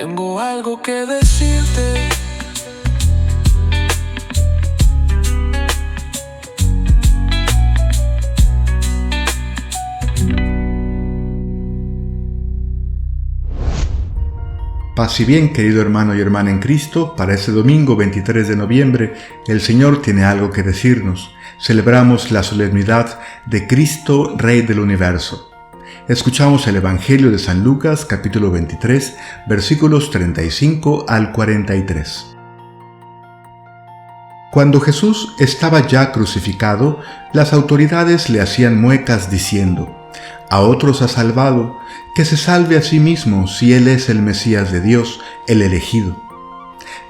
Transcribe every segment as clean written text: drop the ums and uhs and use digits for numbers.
Tengo algo que decirte. Paz y bien, querido hermano y hermana en Cristo. Para este domingo 23 de noviembre, el Señor tiene algo que decirnos. Celebramos la solemnidad de Cristo, Rey del Universo. Escuchamos el Evangelio de San Lucas, capítulo 23, versículos 35 al 43. Cuando Jesús estaba ya crucificado, las autoridades le hacían muecas diciendo: «A otros ha salvado, que se salve a sí mismo si Él es el Mesías de Dios, el elegido».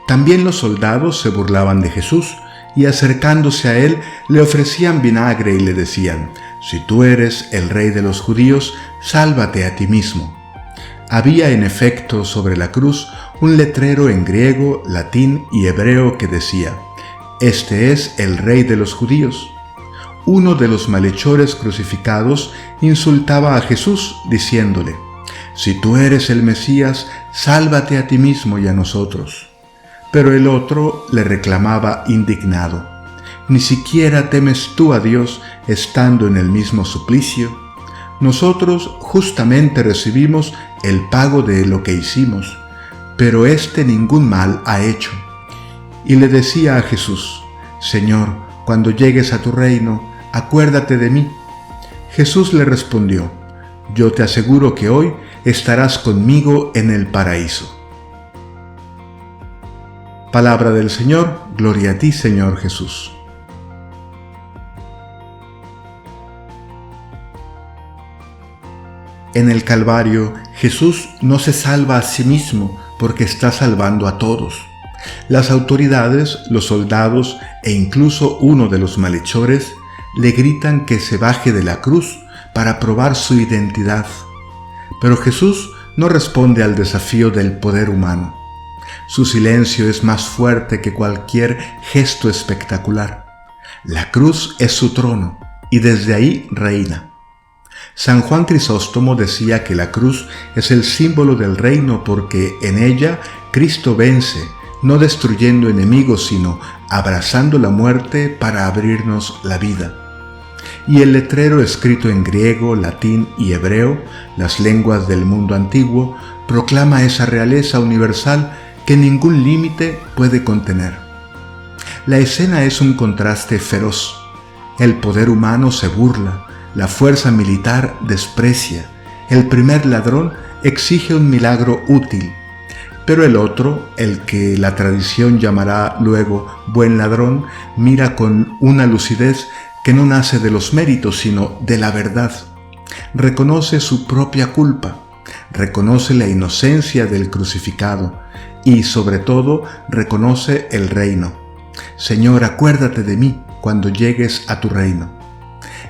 También los soldados se burlaban de Jesús y acercándose a Él le ofrecían vinagre y le decían: «Si tú eres el Rey de los judíos, sálvate a ti mismo». Había en efecto sobre la cruz un letrero en griego, latín y hebreo que decía: «Este es el Rey de los judíos». Uno de los malhechores crucificados insultaba a Jesús diciéndole: «Si tú eres el Mesías, sálvate a ti mismo y a nosotros». Pero el otro le reclamaba indignado: «¿Ni siquiera temes tú a Dios estando en el mismo suplicio? Nosotros justamente recibimos el pago de lo que hicimos, pero éste ningún mal ha hecho». Y le decía a Jesús: «Señor, cuando llegues a tu reino, acuérdate de mí». Jesús le respondió: «Yo te aseguro que hoy estarás conmigo en el paraíso». Palabra del Señor. Gloria a ti, Señor Jesús. En el Calvario, Jesús no se salva a sí mismo porque está salvando a todos. Las autoridades, los soldados e incluso uno de los malhechores le gritan que se baje de la cruz para probar su identidad. Pero Jesús no responde al desafío del poder humano. Su silencio es más fuerte que cualquier gesto espectacular. La cruz es su trono y desde ahí reina. San Juan Crisóstomo decía que la cruz es el símbolo del reino porque en ella Cristo vence, no destruyendo enemigos, sino abrazando la muerte para abrirnos la vida. Y el letrero escrito en griego, latín y hebreo, las lenguas del mundo antiguo, proclama esa realeza universal que ningún límite puede contener. La escena es un contraste feroz. El poder humano se burla, la fuerza militar desprecia, el primer ladrón exige un milagro útil, pero el otro, el que la tradición llamará luego buen ladrón, mira con una lucidez que no nace de los méritos, sino de la verdad. Reconoce su propia culpa, reconoce la inocencia del crucificado y, sobre todo, reconoce el reino. «Señor, acuérdate de mí cuando llegues a tu reino».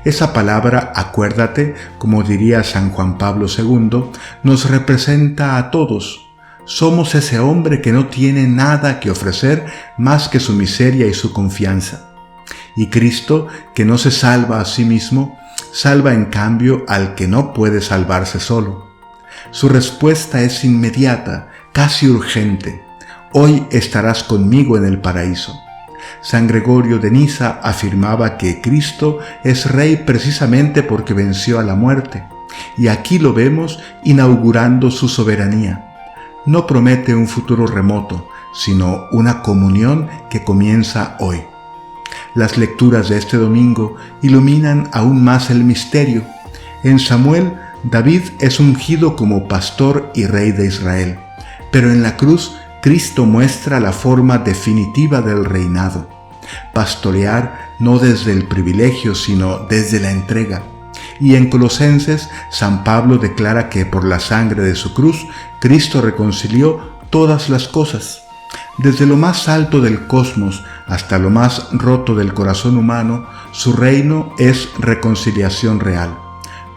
Esa palabra, acuérdate, como diría San Juan Pablo II, nos representa a todos. Somos ese hombre que no tiene nada que ofrecer más que su miseria y su confianza. Y Cristo, que no se salva a sí mismo, salva en cambio al que no puede salvarse solo. Su respuesta es inmediata, casi urgente: «Hoy estarás conmigo en el paraíso». San Gregorio de Niza afirmaba que Cristo es Rey precisamente porque venció a la muerte, y aquí lo vemos inaugurando su soberanía. No promete un futuro remoto, sino una comunión que comienza hoy. Las lecturas de este domingo iluminan aún más el misterio. En Samuel, David es ungido como pastor y rey de Israel, pero en la cruz Cristo muestra la forma definitiva del reinado. Pastorear no desde el privilegio, sino desde la entrega. Y en Colosenses, San Pablo declara que por la sangre de su cruz, Cristo reconcilió todas las cosas. Desde lo más alto del cosmos hasta lo más roto del corazón humano, su reino es reconciliación real.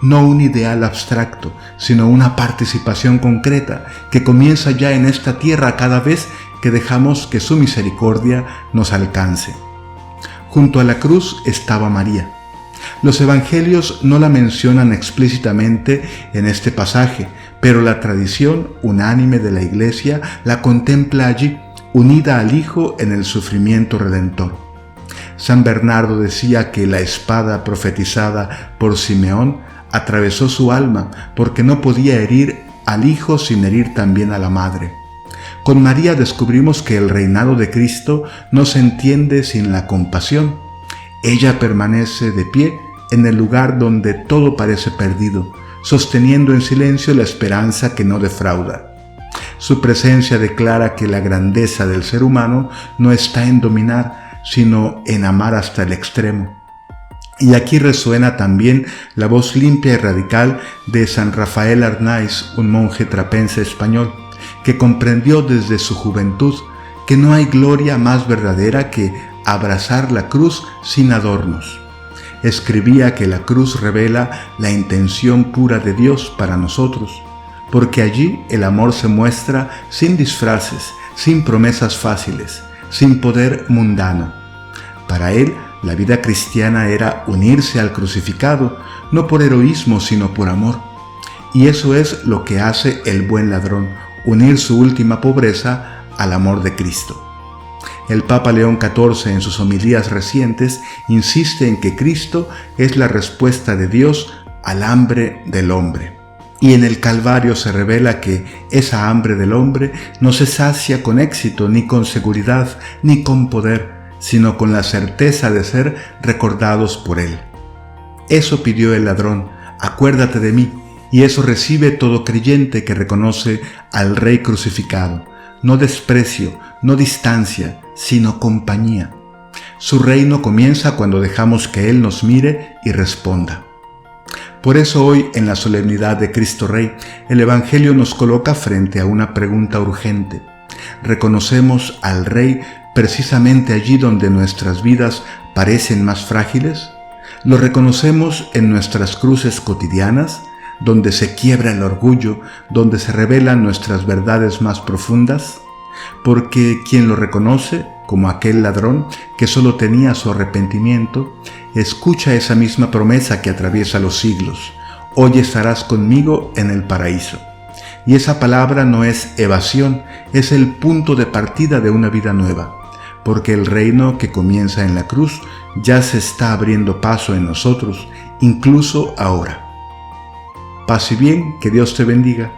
No un ideal abstracto, sino una participación concreta que comienza ya en esta tierra cada vez que dejamos que su misericordia nos alcance. Junto a la cruz estaba María. Los evangelios no la mencionan explícitamente en este pasaje, pero la tradición unánime de la Iglesia la contempla allí, unida al Hijo en el sufrimiento redentor. San Bernardo decía que la espada profetizada por Simeón atravesó su alma porque no podía herir al Hijo sin herir también a la Madre. Con María descubrimos que el reinado de Cristo no se entiende sin la compasión. Ella permanece de pie en el lugar donde todo parece perdido, sosteniendo en silencio la esperanza que no defrauda. Su presencia declara que la grandeza del ser humano no está en dominar, sino en amar hasta el extremo. Y aquí resuena también la voz limpia y radical de San Rafael Arnaiz, un monje trapense español, que comprendió desde su juventud que no hay gloria más verdadera que abrazar la cruz sin adornos. Escribía que la cruz revela la intención pura de Dios para nosotros, porque allí el amor se muestra sin disfraces, sin promesas fáciles, sin poder mundano. Para él, la vida cristiana era unirse al crucificado, no por heroísmo, sino por amor. Y eso es lo que hace el buen ladrón, unir su última pobreza al amor de Cristo. El Papa León XIV en sus homilías recientes insiste en que Cristo es la respuesta de Dios al hambre del hombre. Y en el Calvario se revela que esa hambre del hombre no se sacia con éxito, ni con seguridad, ni con poder, sino con la certeza de ser recordados por Él. Eso pidió el ladrón: acuérdate de mí, y eso recibe todo creyente que reconoce al Rey crucificado. No desprecio, no distancia, sino compañía. Su reino comienza cuando dejamos que Él nos mire y responda. Por eso hoy, en la solemnidad de Cristo Rey, el Evangelio nos coloca frente a una pregunta urgente. ¿Reconocemos al Rey precisamente allí donde nuestras vidas parecen más frágiles? ¿Lo reconocemos en nuestras cruces cotidianas, donde se quiebra el orgullo, donde se revelan nuestras verdades más profundas? Porque quien lo reconoce, como aquel ladrón que solo tenía su arrepentimiento, escucha esa misma promesa que atraviesa los siglos: hoy estarás conmigo en el paraíso. Y esa palabra no es evasión, es el punto de partida de una vida nueva, porque el reino que comienza en la cruz ya se está abriendo paso en nosotros, incluso ahora. Paz y bien, que Dios te bendiga.